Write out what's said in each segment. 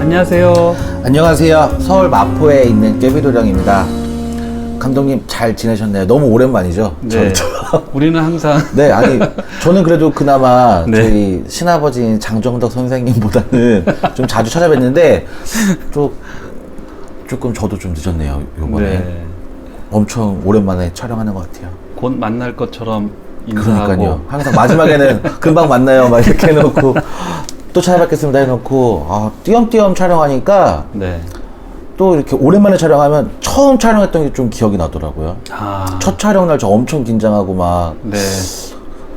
안녕하세요. 안녕하세요. 서울 마포에 있는 깨비도령입니다. 감독님 잘 지내셨나요? 너무 오랜만이죠? 네. 우리는 항상 네, 아니 저는 그래도 그나마 네. 저희 신아버지인 장정덕 선생님보다는 좀 자주 찾아뵀는데 조금 저도 좀 늦었네요. 요번에 네. 엄청 오랜만에 촬영하는 것 같아요. 곧 만날 것처럼 인사하고. 그러니까요. 항상 마지막에는 금방 만나요 막 이렇게 해놓고 또 찾아뵙겠습니다 해놓고 띄엄띄엄 촬영하니까 네. 또 이렇게 오랜만에 촬영하면 처음 촬영했던 게 좀 기억이 나더라고요. 첫 촬영 날 저 엄청 긴장하고 막 네.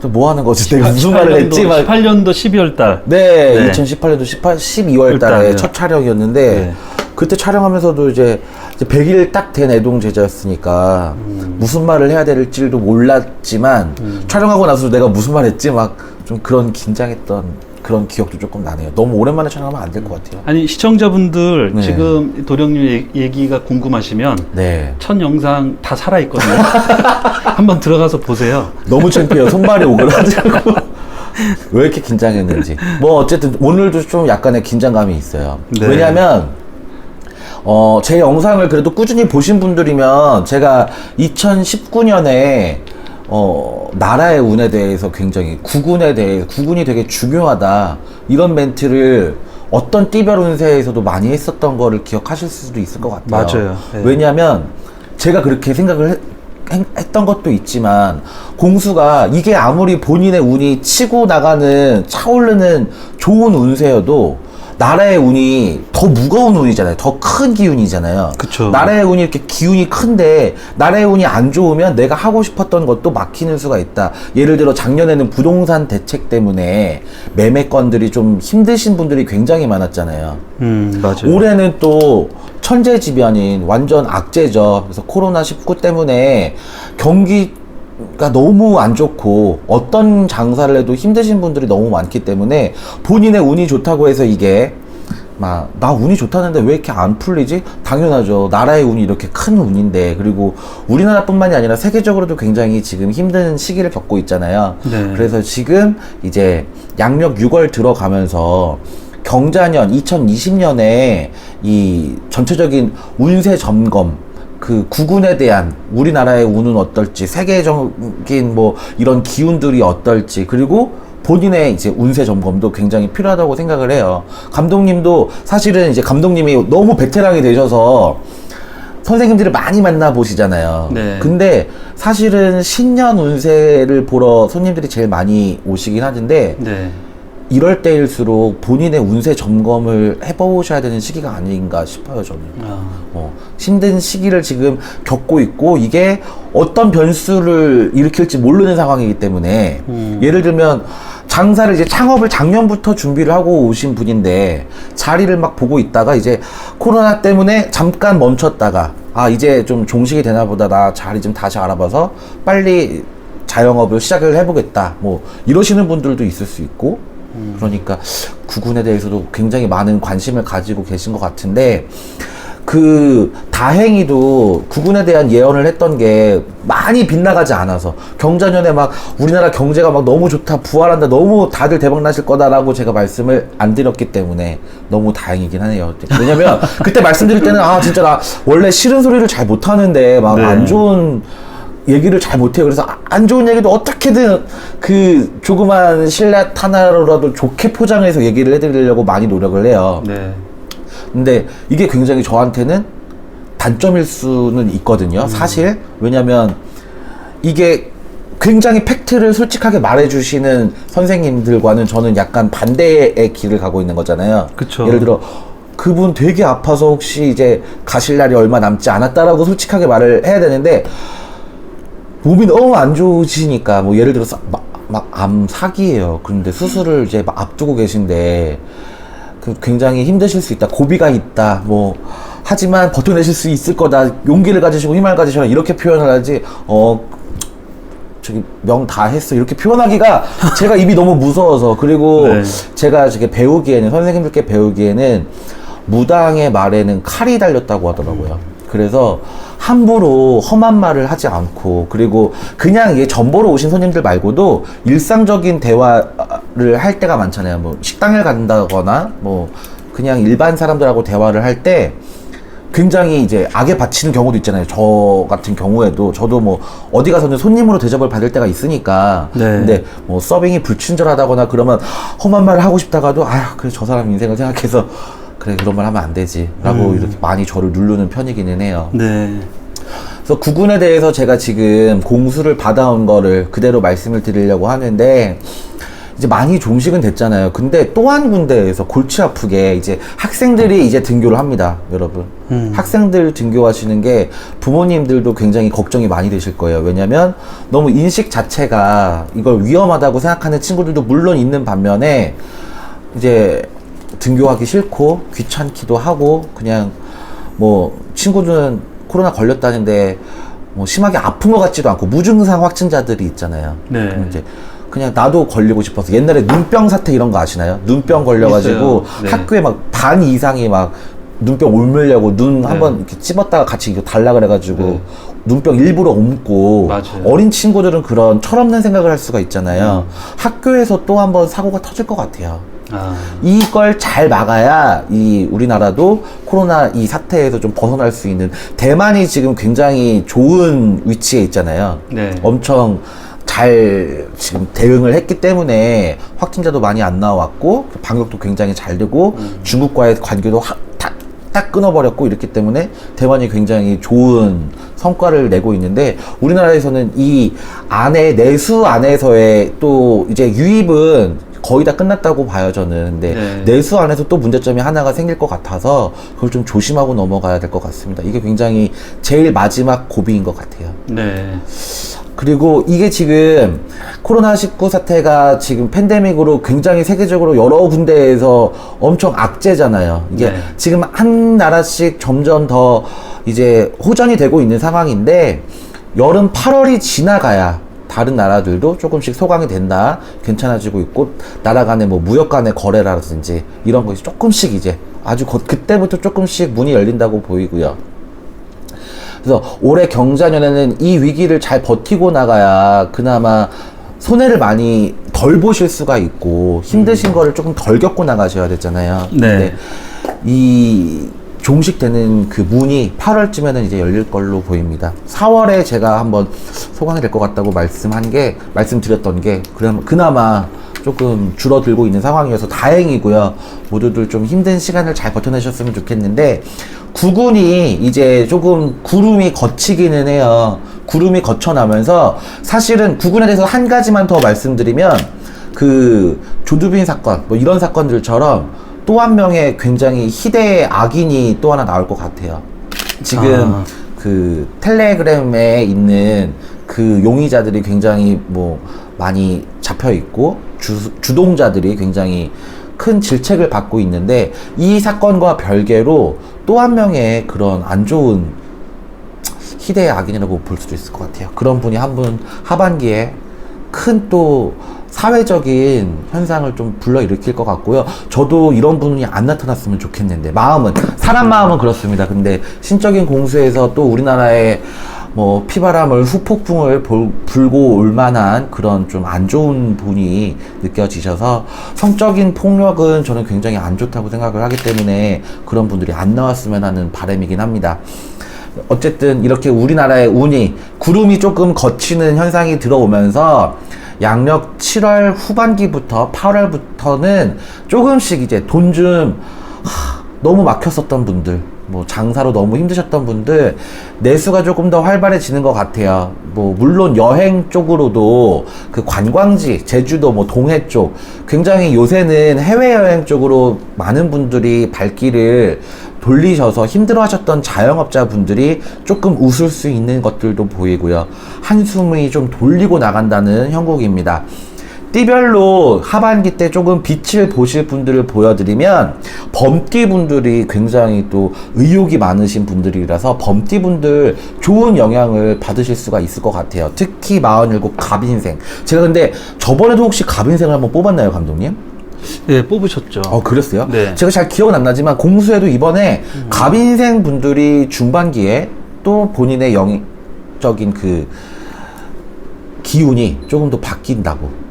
또 뭐 하는 거지? 내가 무슨 말을 했지? 막 18년도 12월 달. 네, 2018년도 12월 달에 달, 첫 촬영이었는데 네. 그때 촬영하면서도 이제 100일 딱 된 애동제자였으니까 무슨 말을 해야 될지도 몰랐지만 촬영하고 나서 내가 무슨 말 했지? 막 좀 그런 긴장했던 그런 기억도 조금 나네요. 너무 오랜만에 촬영하면 안 될 것 같아요. 아니 시청자분들 네. 지금 도령님 얘기가 궁금하시면 네. 첫 영상 다 살아있거든요. 한번 들어가서 보세요. 너무 창피해요. 손발이 오그라들고. 왜 이렇게 긴장했는지. 뭐 어쨌든 오늘도 좀 약간의 긴장감이 있어요. 네. 왜냐면 제 영상을 그래도 꾸준히 보신 분들이면 제가 2019년에 나라의 운에 대해서 굉장히 국운이 되게 중요하다 이런 멘트를 어떤 띠별 운세에서도 많이 했었던 거를 기억하실 수도 있을 것 같아요. 맞아요. 네. 왜냐하면 제가 그렇게 생각을 했던 것도 있지만 공수가 이게 아무리 본인의 운이 치고 나가는 차오르는 좋은 운세여도 나라의 운이 더 무거운 운이잖아요. 더 큰 기운이잖아요. 그쵸. 나라의 운이 이렇게 기운이 큰데 나라의 운이 안 좋으면 내가 하고 싶었던 것도 막히는 수가 있다. 예를 들어 작년에는 부동산 대책 때문에 매매건들이 좀 힘드신 분들이 굉장히 많았잖아요. 맞아요. 올해는 또 천재지변인 완전 악재죠. 그래서 코로나19 때문에 경기가 너무 안 좋고 어떤 장사를 해도 힘드신 분들이 너무 많기 때문에 본인의 운이 좋다고 해서 이게 나 운이 좋다는데 왜 이렇게 안 풀리지? 당연하죠. 나라의 운이 이렇게 큰 운인데, 그리고 우리나라뿐만이 아니라 세계적으로도 굉장히 지금 힘든 시기를 겪고 있잖아요. 네. 그래서 지금 이제 양력 6월 들어가면서 경자년 2020년에 이 전체적인 운세 점검, 그 국운에 대한 우리나라의 운은 어떨지, 세계적인 뭐 이런 기운들이 어떨지, 그리고 본인의 이제 운세 점검도 굉장히 필요하다고 생각을 해요. 감독님도 사실은 이제 감독님이 너무 베테랑이 되셔서 선생님들을 많이 만나보시잖아요. 네. 근데 사실은 신년 운세를 보러 손님들이 제일 많이 오시긴 하는데 네. 이럴 때일수록 본인의 운세 점검을 해보셔야 되는 시기가 아닌가 싶어요, 저는. 힘든 시기를 지금 겪고 있고 이게 어떤 변수를 일으킬지 모르는 상황이기 때문에 예를 들면 장사를 이제 창업을 작년부터 준비를 하고 오신 분인데 자리를 막 보고 있다가 이제 코로나 때문에 잠깐 멈췄다가 이제 좀 종식이 되나 보다, 나 자리 좀 다시 알아봐서 빨리 자영업을 시작을 해보겠다, 뭐 이러시는 분들도 있을 수 있고, 그러니까 국운에 대해서도 굉장히 많은 관심을 가지고 계신 것 같은데, 다행히도 국운에 대한 예언을 했던 게 많이 빗나가지 않아서 경자년에 막 우리나라 경제가 막 너무 좋다, 부활한다, 너무 다들 대박 나실 거다라고 제가 말씀을 안 드렸기 때문에 너무 다행이긴 하네요. 왜냐면 그때 말씀드릴 때는 진짜 나 원래 싫은 소리를 잘 못하는데 막 안 좋은 얘기를 잘 못해요. 그래서 안 좋은 얘기도 어떻게든 그 조그만 신뢰 하나로라도 좋게 포장해서 얘기를 해드리려고 많이 노력을 해요. 네. 근데 이게 굉장히 저한테는 단점일 수는 있거든요. 사실. 왜냐면 이게 굉장히 팩트를 솔직하게 말해주시는 선생님들과는 저는 약간 반대의 길을 가고 있는 거잖아요. 그쵸. 예를 들어 그분 되게 아파서 혹시 이제 가실 날이 얼마 남지 않았다라고 솔직하게 말을 해야 되는데 몸이 너무 안 좋으시니까, 뭐 예를 들어서 막 암 사기예요. 그런데 수술을 이제 막 앞두고 계신데 굉장히 힘드실 수 있다, 고비가 있다, 뭐 하지만 버텨내실 수 있을 거다, 용기를 가지시고 힘을 가지셔라, 이렇게 표현을 하지 저기 명 다 했어 이렇게 표현하기가 제가 입이 너무 무서워서. 그리고 네. 제가 배우기에는, 선생님들께 배우기에는 무당의 말에는 칼이 달렸다고 하더라고요. 그래서 함부로 험한 말을 하지 않고, 그리고 그냥 이게 전보러 오신 손님들 말고도 일상적인 대화를 할 때가 많잖아요. 뭐 식당을 간다거나 뭐 그냥 일반 사람들하고 대화를 할 때 굉장히 이제 악에 바치는 경우도 있잖아요. 저 같은 경우에도 저도 뭐 어디 가서는 손님으로 대접을 받을 때가 있으니까. 네. 근데 뭐 서빙이 불친절하다거나 그러면 험한 말을 하고 싶다가도 아휴 그래 저 사람 인생을 생각해서 그래 그런 말 하면 안 되지 라고 이렇게 많이 저를 누르는 편이기는 해요. 네. 그래서 구군에 대해서 제가 지금 공수를 받아온 거를 그대로 말씀을 드리려고 하는데 이제 많이 종식은 됐잖아요. 근데 또 한 군데에서 골치 아프게 이제 학생들이 이제 등교를 합니다, 여러분. 학생들 등교하시는 게 부모님들도 굉장히 걱정이 많이 되실 거예요. 왜냐면 너무 인식 자체가 이걸 위험하다고 생각하는 친구들도 물론 있는 반면에 이제 등교하기 싫고 귀찮기도 하고 그냥 뭐 친구들은 코로나 걸렸다는데 뭐 심하게 아픈 것 같지도 않고 무증상 확진자들이 있잖아요. 네. 이제 그냥 나도 걸리고 싶어서 옛날에 눈병 사태 이런 거 아시나요? 눈병 걸려가지고 있어요. 네. 학교에 막 반 이상이 막 눈병 옮으려고 눈 한번 이렇게 찝었다가 같이 이거 달라 그래가지고 네. 눈병 일부러 옮고 맞아요. 어린 친구들은 그런 철없는 생각을 할 수가 있잖아요. 학교에서 또 한번 사고가 터질 것 같아요. 아, 이걸 잘 막아야 이 우리나라도 코로나 이 사태에서 좀 벗어날 수 있는 대만이 지금 굉장히 좋은 위치에 있잖아요. 네. 엄청 잘 지금 대응을 했기 때문에 확진자도 많이 안 나왔고 방역도 굉장히 잘 되고 중국과의 관계도 딱 끊어버렸고 이렇기 때문에 대만이 굉장히 좋은 성과를 내고 있는데 우리나라에서는 이 안에 내수 안에서의 또 이제 유입은 거의 다 끝났다고 봐요 저는. 근데 네. 내수 안에서 또 문제점이 하나가 생길 것 같아서 그걸 좀 조심하고 넘어가야 될 것 같습니다. 이게 굉장히 제일 마지막 고비인 것 같아요. 네. 그리고 이게 지금 코로나19 사태가 지금 팬데믹으로 굉장히 세계적으로 여러 군데에서 엄청 악재잖아요. 이게 네. 지금 한 나라씩 점점 더 이제 호전이 되고 있는 상황인데 여름 8월이 지나가야 다른 나라들도 조금씩 소강이 된다, 괜찮아지고 있고 나라 간의 뭐 무역 간의 거래라든지 이런 것이 조금씩 이제 아주 그때부터 조금씩 문이 열린다고 보이고요. 그래서 올해 경자년에는 이 위기를 잘 버티고 나가야 그나마 손해를 많이 덜 보실 수가 있고 힘드신 거를 조금 덜 겪고 나가셔야 되잖아요. 네. 근데 이 종식되는 그 문이 8월쯤에는 이제 열릴 걸로 보입니다. 4월에 제가 한번 소강이 될 것 같다고 말씀드렸던 게 그나마 조금 줄어들고 있는 상황이어서 다행이고요. 모두들 좀 힘든 시간을 잘 버텨내셨으면 좋겠는데 구군이 이제 조금 구름이 걷히기는 해요. 구름이 거쳐나면서 사실은 구군에 대해서 한 가지만 더 말씀드리면 그 조두빈 사건 뭐 이런 사건들처럼 또 한 명의 굉장히 희대의 악인이 또 하나 나올 것 같아요. 지금 그 텔레그램에 있는 그 용의자들이 굉장히 뭐 많이 잡혀 있고 주동자들이 굉장히 큰 질책을 받고 있는데 이 사건과 별개로 또 한 명의 그런 안 좋은 희대의 악인이라고 볼 수도 있을 것 같아요. 그런 분이 한 분 하반기에 큰 또 사회적인 현상을 좀 불러일으킬 것 같고요. 저도 이런 분이 안 나타났으면 좋겠는데 사람 마음은 그렇습니다. 근데 신적인 공수에서 또 우리나라의 뭐 피바람을 후폭풍을 불고 올 만한 그런 좀 안 좋은 분이 느껴지셔서 성적인 폭력은 저는 굉장히 안 좋다고 생각을 하기 때문에 그런 분들이 안 나왔으면 하는 바람이긴 합니다. 어쨌든 이렇게 우리나라의 운이 구름이 조금 걷히는 현상이 들어오면서 양력 7월 후반기부터 8월부터는 조금씩 이제 돈 좀 너무 막혔었던 분들, 뭐 장사로 너무 힘드셨던 분들 내수가 조금 더 활발해지는 것 같아요. 뭐 물론 여행 쪽으로도 그 관광지, 제주도 뭐 동해 쪽 굉장히 요새는 해외여행 쪽으로 많은 분들이 발길을 돌리셔서 힘들어하셨던 자영업자분들이 조금 웃을 수 있는 것들도 보이고요. 한숨이 좀 돌리고 나간다는 형국입니다. 띠별로 하반기 때 조금 빛을 보실 분들을 보여드리면 범띠 분들이 굉장히 또 의욕이 많으신 분들이라서 범띠 분들 좋은 영향을 받으실 수가 있을 것 같아요. 특히 47 갑인생. 제가 근데 저번에도 혹시 갑인생을 한번 뽑았나요, 감독님? 네, 뽑으셨죠. 그랬어요? 네. 제가 잘 기억은 안 나지만 공수에도 이번에 갑인생 분들이 중반기에 또 본인의 영적인 그 기운이 조금 더 바뀐다고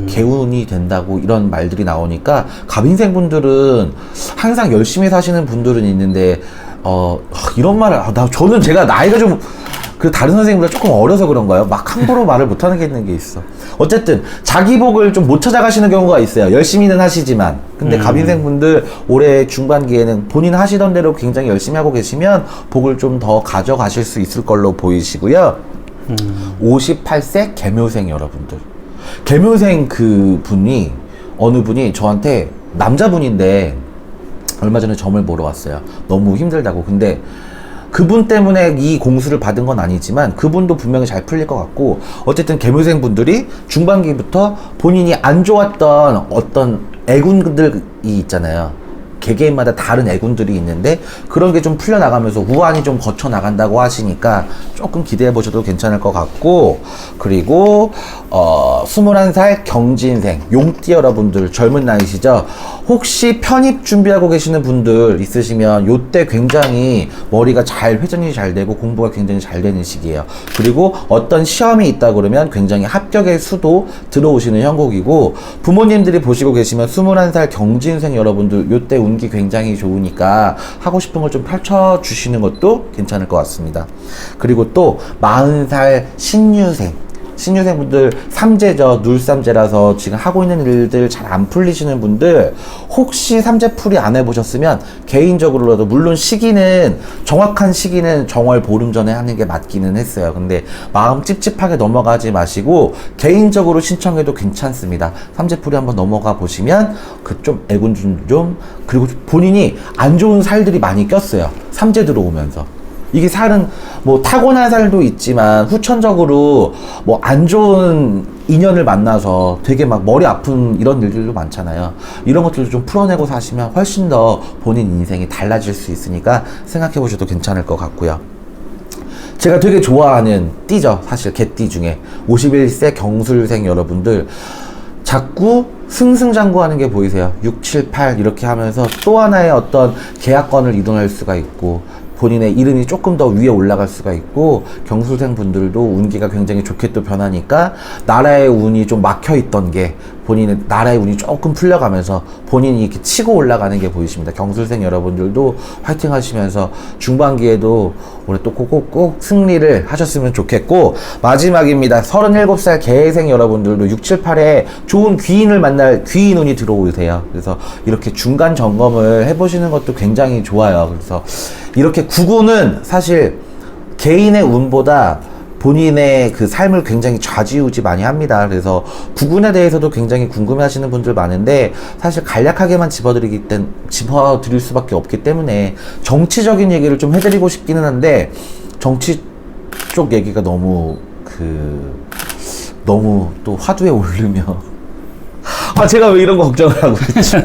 개운이 된다고 이런 말들이 나오니까 갑인생분들은 항상 열심히 사시는 분들은 있는데 이런 말을 저는 제가 나이가 좀 그 다른 선생님보다 조금 어려서 그런가요? 막 함부로 말을 못하는 게 있는 게 있어. 어쨌든 자기 복을 좀 못 찾아가시는 경우가 있어요. 열심히는 하시지만. 근데 갑인생분들 올해 중반기에는 본인 하시던 대로 굉장히 열심히 하고 계시면 복을 좀 더 가져가실 수 있을 걸로 보이시고요. 58세 개묘생 여러분들. 개묘생 그 분이 어느 분이 저한테 남자분인데 얼마 전에 점을 보러 왔어요. 너무 힘들다고. 근데 그분 때문에 이 공수를 받은 건 아니지만 그분도 분명히 잘 풀릴 것 같고, 어쨌든 개묘생 분들이 중반기부터 본인이 안 좋았던 어떤 애군들이 있잖아요. 개개인마다 다른 애군들이 있는데 그런 게 좀 풀려나가면서 우환이 좀 거쳐 나간다고 하시니까 조금 기대해 보셔도 괜찮을 것 같고, 그리고 21살 경진생 용띠 여러분들 젊은 나이시죠? 혹시 편입 준비하고 계시는 분들 있으시면 요때 굉장히 머리가 회전이 잘 되고 공부가 굉장히 잘 되는 시기예요. 그리고 어떤 시험이 있다 그러면 굉장히 합격의 수도 들어오시는 형국이고, 부모님들이 보시고 계시면 21살 경진생 여러분들 요때 운기 굉장히 좋으니까 하고 싶은 걸 좀 펼쳐주시는 것도 괜찮을 것 같습니다. 그리고 또 40살 신유생분들 삼재죠. 눌삼재라서 지금 하고 있는 일들 잘 안 풀리시는 분들, 혹시 삼재풀이 안 해보셨으면 개인적으로라도, 물론 시기는 정확한 시기는 정월 보름 전에 하는 게 맞기는 했어요. 근데 마음 찝찝하게 넘어가지 마시고 개인적으로 신청해도 괜찮습니다. 삼재풀이 한번 넘어가 보시면 그 좀 애군 좀, 그리고 본인이 안 좋은 살들이 많이 꼈어요. 삼재 들어오면서. 이게 살은 뭐 타고난 살도 있지만 후천적으로 뭐 안 좋은 인연을 만나서 되게 막 머리 아픈 이런 일들도 많잖아요. 이런 것들도 좀 풀어내고 사시면 훨씬 더 본인 인생이 달라질 수 있으니까 생각해 보셔도 괜찮을 것 같고요. 제가 되게 좋아하는 띠죠. 사실 개띠 중에 51세 경술생 여러분들, 자꾸 승승장구하는 게 보이세요. 6, 7, 8 이렇게 하면서 또 하나의 어떤 계약권을 이동할 수가 있고, 본인의 이름이 조금 더 위에 올라갈 수가 있고, 경술생 분들도 운기가 굉장히 좋게 또 변하니까 나라의 운이 좀 막혀있던 게 본인의 나라의 운이 조금 풀려가면서 본인이 이렇게 치고 올라가는 게 보이십니다. 경술생 여러분들도 화이팅 하시면서 중반기에도 올해 또 꼭 승리를 하셨으면 좋겠고, 마지막입니다. 37살 개생 여러분들도 6, 7, 8에 좋은 귀인을 만날 귀인 운이 들어오세요. 그래서 이렇게 중간 점검을 해보시는 것도 굉장히 좋아요. 그래서 이렇게 구군은 사실 개인의 운보다 본인의 그 삶을 굉장히 좌지우지 많이 합니다. 그래서 구군에 대해서도 굉장히 궁금해 하시는 분들 많은데, 사실 간략하게만 짚어드릴 수밖에 없기 때문에 정치적인 얘기를 좀 해드리고 싶기는 한데, 정치 쪽 얘기가 너무 또 화두에 오르면 제가 왜 이런 거 걱정을 하고 있지?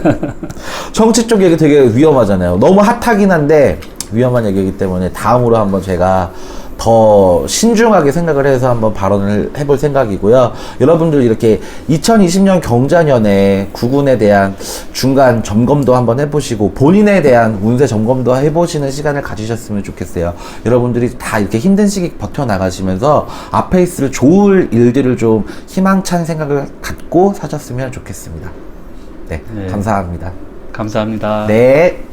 정치 쪽 얘기 되게 위험하잖아요. 너무 핫하긴 한데 위험한 얘기이기 때문에 다음으로 한번 제가 더 신중하게 생각을 해서 한번 발언을 해볼 생각이고요. 여러분들 이렇게 2020년 경자년에 구군에 대한 중간 점검도 한번 해보시고 본인에 대한 운세 점검도 해보시는 시간을 가지셨으면 좋겠어요. 여러분들이 다 이렇게 힘든 시기 버텨나가시면서 앞에 있을 좋을 일들을 좀 희망찬 생각을 갖고 사셨으면 좋겠습니다. 네. 감사합니다. 감사합니다. 네.